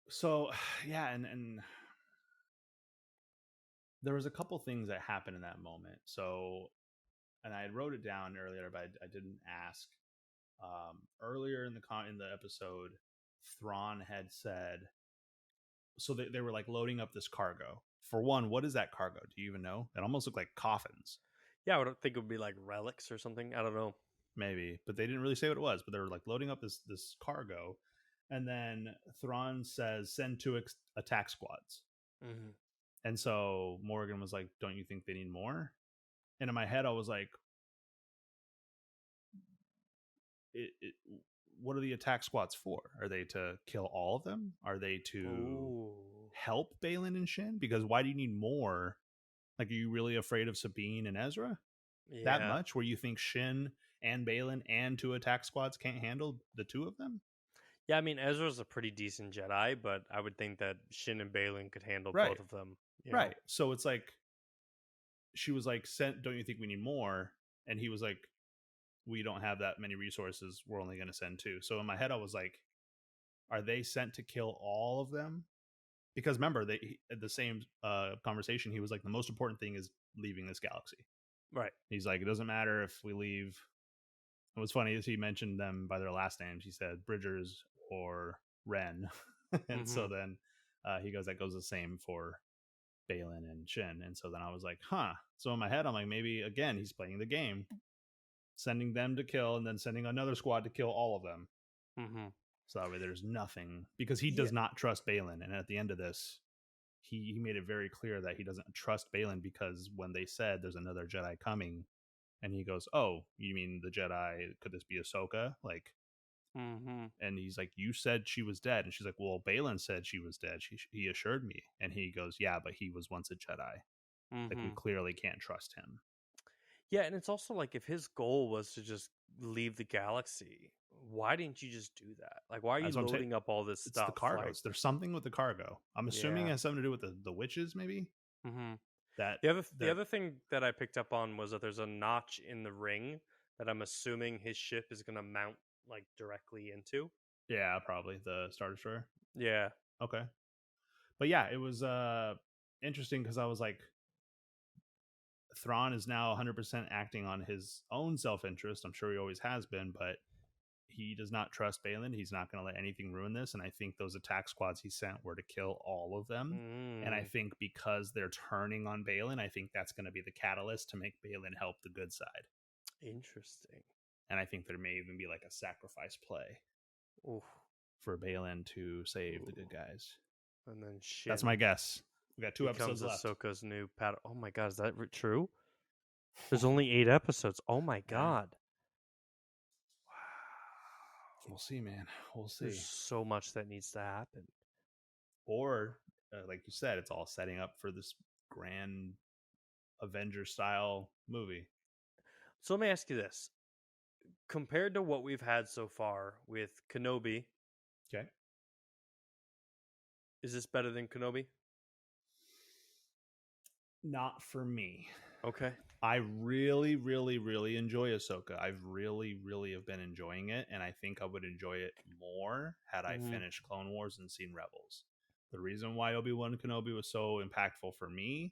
So yeah, and there was a couple things that happened in that moment. So, and I wrote it down earlier, but I didn't ask. Earlier in the episode, Thrawn had said so they were like loading up this cargo. For one, what is that cargo? Do you even know? It almost looked like coffins. Yeah, I would think it would be like relics or something. I don't know. Maybe, but they didn't really say what it was. But they were like loading up this cargo, and then Thrawn says, "Send two attack squads." Mm-hmm. And so Morgan was like, "Don't you think they need more?" And in my head, I was like, it, "What are the attack squads for? Are they to kill all of them? Are they to Ooh. help Balin and Shin? Because why do you need more? Like, are you really afraid of Sabine and Ezra that Yeah. much? Where you think Shin and Balin and two attack squads can't handle the two of them?" Yeah, I mean, Ezra's a pretty decent Jedi, but I would think that Shin and Balin could handle Right, both of them. You know? right. So it's like she was like, "Sent? Don't you think we need more?" And he was like, "We don't have that many resources. We're only going to send two." So in my head, I was like, "Are they sent to kill all of them?" Because remember, the same conversation, he was like, "The most important thing is leaving this galaxy." Right. He's like, "It doesn't matter if we leave." And what's funny is he mentioned them by their last names. He said Bridgers or Ren, and Mm-hmm. so then he goes, "That goes the same for Balin and Shin." And so then I was like, "Huh." So in my head, I'm like, maybe again he's playing the game, sending them to kill, and then sending another squad to kill all of them. Mm-hmm. So that way there's nothing, because he Yeah. does not trust Balin. And at the end of this, he made it very clear that he doesn't trust Balin, because when they said there's another Jedi coming, and he goes, "Oh, you mean the Jedi? Could this be Ahsoka?" Like, Mm-hmm. and he's like, "You said she was dead," and she's like, "Well, Balin said she was dead. He assured me." And he goes, "Yeah, but he was once a Jedi. Like, we Mm-hmm. clearly can't trust him." Yeah, and it's also like if his goal was to just leave the galaxy, why didn't you just do that? Like, why are you That's what I'm saying. loading up all this It's the stuff? Like, cargoes. There's something with the cargo. I'm assuming yeah. it has something to do with the witches, maybe. Mm-hmm. That The they're other thing that I picked up on was that there's a notch in the ring that I'm assuming his ship is gonna mount like directly into. yeah, probably the Star Destroyer. Yeah. Okay, but yeah, it was interesting because I was like, Thrawn is now 100% acting on his own self interest. I'm sure he always has been, but he does not trust Balin. He's not going to let anything ruin this. And I think those attack squads he sent were to kill all of them. And I Mm, think because they're turning on Balin, I think that's going to be the catalyst to make Balin help the good side. interesting. And I think there may even be like a sacrifice play Ooh, for Balin to save the ooh. good guys. And then That's my Shin guess. We got 2 episodes becomes left. Ahsoka's new pad. Oh my god, is that true? There's only 8 episodes. Oh my Yeah. god. We'll see, man. We'll There's see. so much that needs to happen. Or, like you said, it's all setting up for this grand Avenger style movie. So let me ask you this. Compared to what we've had so far with Kenobi, Okay. is this better than Kenobi? Not for me. Okay. I really, really, really enjoy Ahsoka. I've really have been enjoying it, and I think I would enjoy it more had I Mm-hmm. finished Clone Wars and seen Rebels. The reason why Obi-Wan Kenobi was so impactful for me,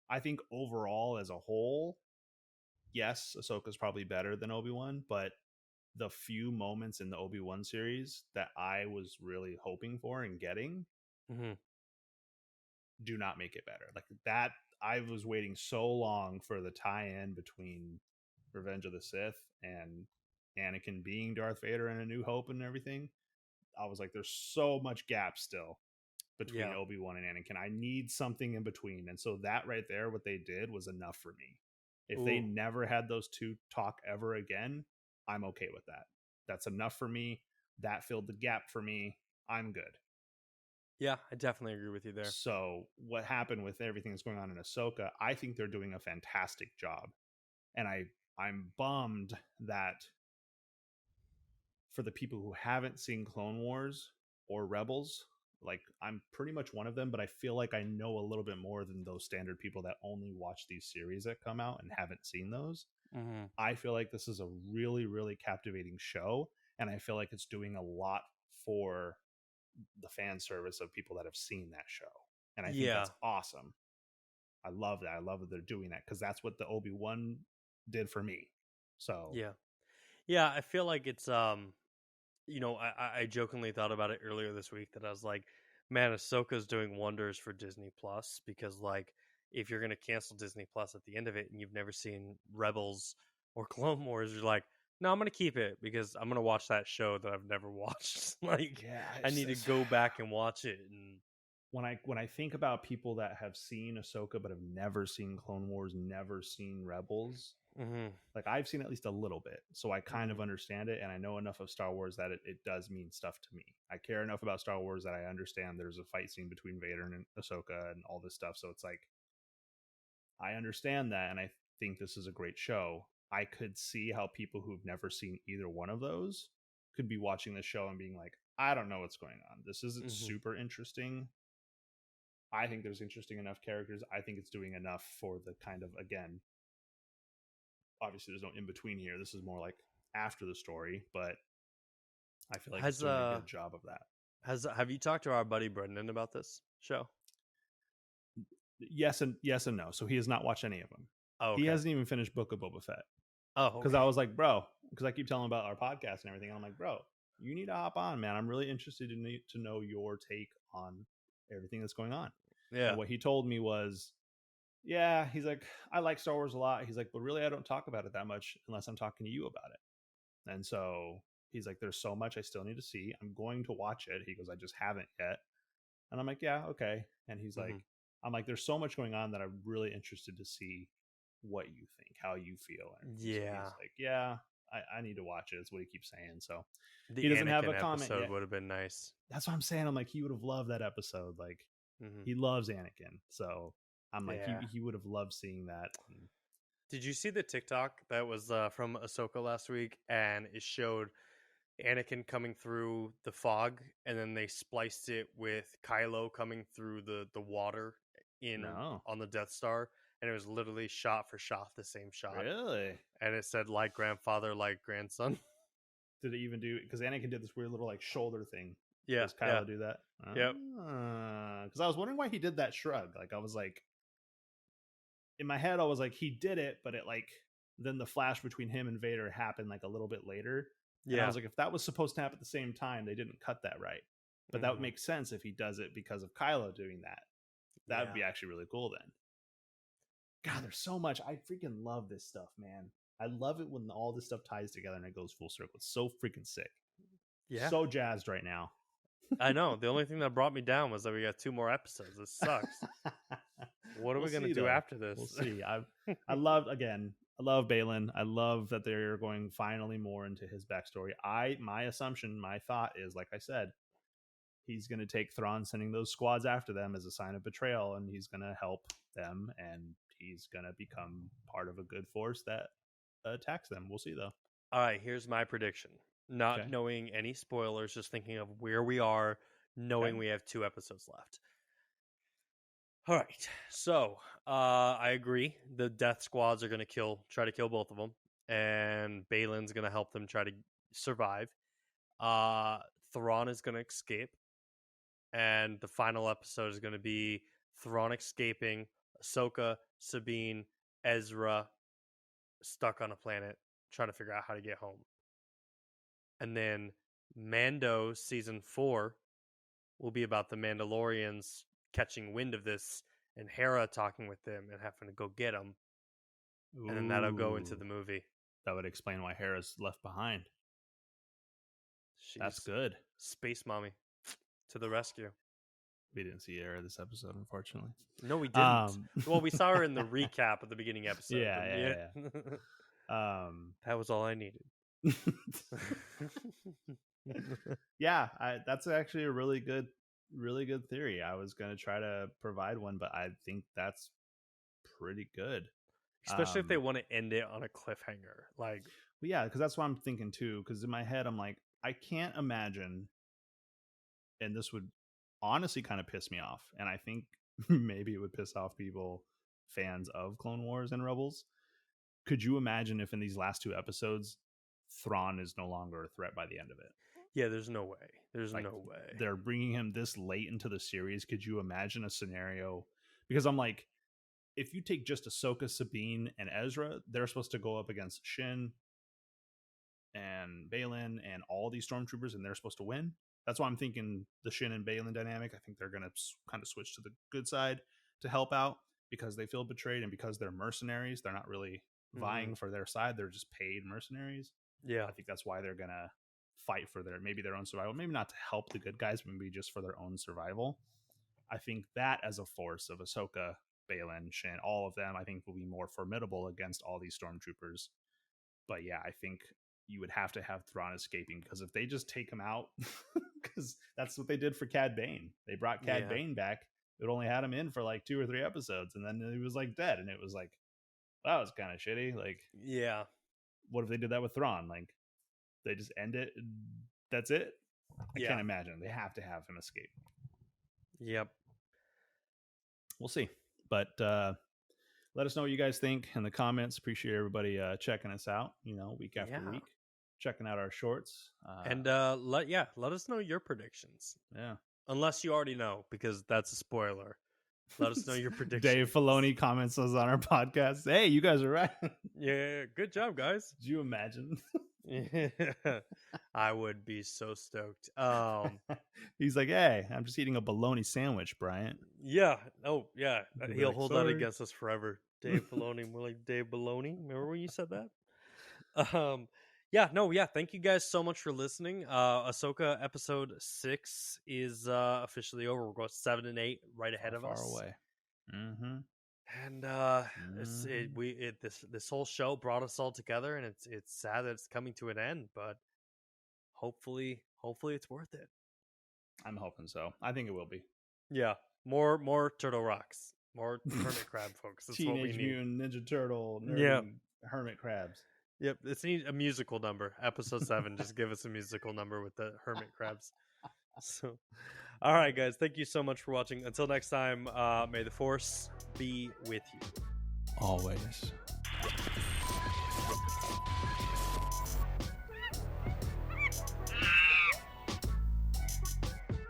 I think overall as a whole, yes, Ahsoka's probably better than Obi-Wan, but the few moments in the Obi-Wan series that I was really hoping for and getting Mm-hmm. do not make it better. Like that, I was waiting so long for the tie-in between Revenge of the Sith and Anakin being Darth Vader and A New Hope and everything. I was like, there's so much gap still between Yeah. Obi-Wan and Anakin. I need something in between. And so that right there, what they did was enough for me. If they Ooh. never had those two talk ever again, I'm okay with that. That's enough for me. That filled the gap for me. I'm good. Yeah, I definitely agree with you there. So what happened with everything that's going on in Ahsoka, I think they're doing a fantastic job. And I'm bummed that for the people who haven't seen Clone Wars or Rebels, like I'm pretty much one of them, but I feel like I know a little bit more than those standard people that only watch these series that come out and haven't seen those. Mm-hmm. I feel like this is a really captivating show, and I feel like it's doing a lot for the fan service of people that have seen that show. And I think Yeah. that's awesome. I love that. I love that they're doing that because that's what the Obi-Wan did for me. So, Yeah. Yeah, I feel like it's I jokingly thought about it earlier this week that I was like, Man, Ahsoka's doing wonders for Disney Plus because, like, if you're gonna cancel Disney Plus at the end of it and you've never seen Rebels or Clone Wars, you're like, no, I'm gonna keep it because I'm gonna watch that show that I've never watched. Like, Yeah, I need to go back and watch it. And when I think about people that have seen Ahsoka but have never seen Clone Wars, never seen Rebels, Mhm, like I've seen at least a little bit, so I kind of mhm, understand it, and I know enough of Star Wars that it does mean stuff to me. I care enough about Star Wars that I understand there's a fight scene between Vader and Ahsoka and all this stuff. So it's like I understand that, and I think this is a great show. I could see how people who've never seen either one of those could be watching the show and being like, I don't know what's going on. This isn't mhm. super interesting. I think there's interesting enough characters. I think it's doing enough for the kind of, again, obviously there's no in between here. This is more like after the story, but I feel like it's Has doing a good job of that. have you talked to our buddy Brendan about this show? Yes and no. So he has not watched any of them. Oh, He okay. hasn't even finished Book of Boba Fett. Oh, Because okay. I was like, bro, because I keep telling him about our podcast and everything. And I'm like, bro, you need to hop on, man. I'm really interested to know your take on everything that's going on. Yeah. And what he told me was, yeah, he's like, I like Star Wars a lot. He's like, but really, I don't talk about it that much unless I'm talking to you about it. And so he's like, there's so much I still need to see. I'm going to watch it. He goes, I just haven't yet. And I'm like, yeah, okay. And he's like, Mhm. I'm like, there's so much going on that I'm really interested to see what you think, how you feel. And so Yeah. he's like, yeah, I need to watch it. That's what he keeps saying. So The he doesn't have a Anakin comment episode yet. would have been nice. That's what I'm saying. I'm like, he would have loved that episode. Like, Mhm. he loves Anakin. So I'm like, Yeah. he would have loved seeing that. Did you see the TikTok that was from Ahsoka last week, and it showed Anakin coming through the fog, and then they spliced it with Kylo coming through the water in No, on the Death Star, and it was literally shot for shot the same shot, really? and it said like grandfather, like grandson. Did it even do? Because Anakin did this weird little like shoulder thing. Yeah, Does yeah, Kylo do that? yep. Because I was wondering why he did that shrug. Like, I was like, in my head, I was like, he did it, but it like then the flash between him and Vader happened like a little bit later. And I Yeah. was like, if that was supposed to happen at the same time, they didn't cut that right. But that would Mhm. make sense if he does it because of Kylo doing that. That would Yeah. be actually really cool then. God, there's so much. I freaking love this stuff, man. I love it when all this stuff ties together and it goes full circle. It's so freaking sick. Yeah. So jazzed right now. I know. The only thing that brought me down was that we got 2 more episodes. This sucks. What are We'll we gonna see do though. after this? We'll see. I love Balin. I love that they're going finally more into his backstory. My assumption, my thought is, like I said, he's going to take Thrawn sending those squads after them as a sign of betrayal, and he's going to help them, and he's going to become part of a good force that attacks them. We'll see though. All right, here's my prediction. Not Okay. knowing any spoilers, just thinking of where we are, knowing Okay. we have 2 episodes left. All right, so I agree. The Death Squads are going to try to kill both of them, and Balin's going to help them try to survive. Uh, Thrawn is going to escape, and the final episode is going to be Thrawn escaping, Ahsoka, Sabine, Ezra stuck on a planet trying to figure out how to get home. And then Mando season 4 will be about the Mandalorians catching wind of this and Hera talking with them and having to go get them. And then that'll go into Ooh, the movie. that would explain why Hera's left behind. That's She's good. space mommy to the rescue. We didn't see Hera this episode, unfortunately. No, we didn't. Well, we saw her in the recap of the beginning episode. Yeah. That was all I needed. Yeah, that's actually a really good theory. I was going to try to provide one, but I think that's pretty good. Especially if they want to end it on a cliffhanger. Like, well, yeah, because that's what I'm thinking too. Because in my head, I'm like, I can't imagine, and this would honestly kind of piss me off, and I think maybe it would piss off people, fans of Clone Wars and Rebels. Could you imagine if in these last 2 episodes, Thrawn is no longer a threat by the end of it? yeah, there's no way. There's Like, no way. they're bringing him this late into the series. Could you imagine a scenario? Because I'm like, if you take just Ahsoka, Sabine, and Ezra, they're supposed to go up against Shin and Balin and all these stormtroopers, and they're supposed to win. That's why I'm thinking the Shin and Balin dynamic. I think they're going to kind of switch to the good side to help out because they feel betrayed, and because they're mercenaries. They're not really vying for their side. They're just paid mercenaries. Yeah. I think that's why they're going to fight for their own survival. Maybe not to help the good guys, but maybe just for their own survival. I think that as a force of Ahsoka, Balin, Shin, all of them, I think will be more formidable against all these stormtroopers. But yeah, I think you would have to have Thrawn escaping, because if they just take him out, because that's what they did for Cad Bane. They brought Cad Bane back. It only had him in for like 2 or 3 episodes, and then he was like dead, and it was like, that was kind of shitty. Like, yeah, what if they did that with Thrawn? Like, they just end it. That's it. I can't imagine. They have to have him escape. Yep. We'll see. But let us know what you guys think in the comments. Appreciate everybody checking us out, week after week, checking out our shorts. And let us know your predictions. Yeah. Unless you already know, because that's a spoiler. Let us know your predictions. Dave Filoni comments us on our podcast. Hey, you guys are right. Yeah, good job, guys. Did you imagine? I would be so stoked. He's like, hey, I'm just eating a bologna sandwich, Bryant. Yeah. Oh, yeah. He'll hold sorry. that against us forever. Dave Filoni, more like Dave Baloney. Remember when you said that? Yeah. Thank you guys so much for listening. Ahsoka episode 6 is officially over. We're going 7 and 8 right ahead of us. Far away. Mm-hmm. And this whole show brought us all together, and it's sad that it's coming to an end, but hopefully it's worth it. I'm hoping so. I think it will be. Yeah, more turtle rocks, more hermit crab folks. That's Teenage what we need. Mutant Ninja Turtle, hermit crabs. Yep, it's a musical number. Episode 7, just give us a musical number with the hermit crabs. So, all right, guys, thank you so much for watching. Until next time, may the Force be with you. Always.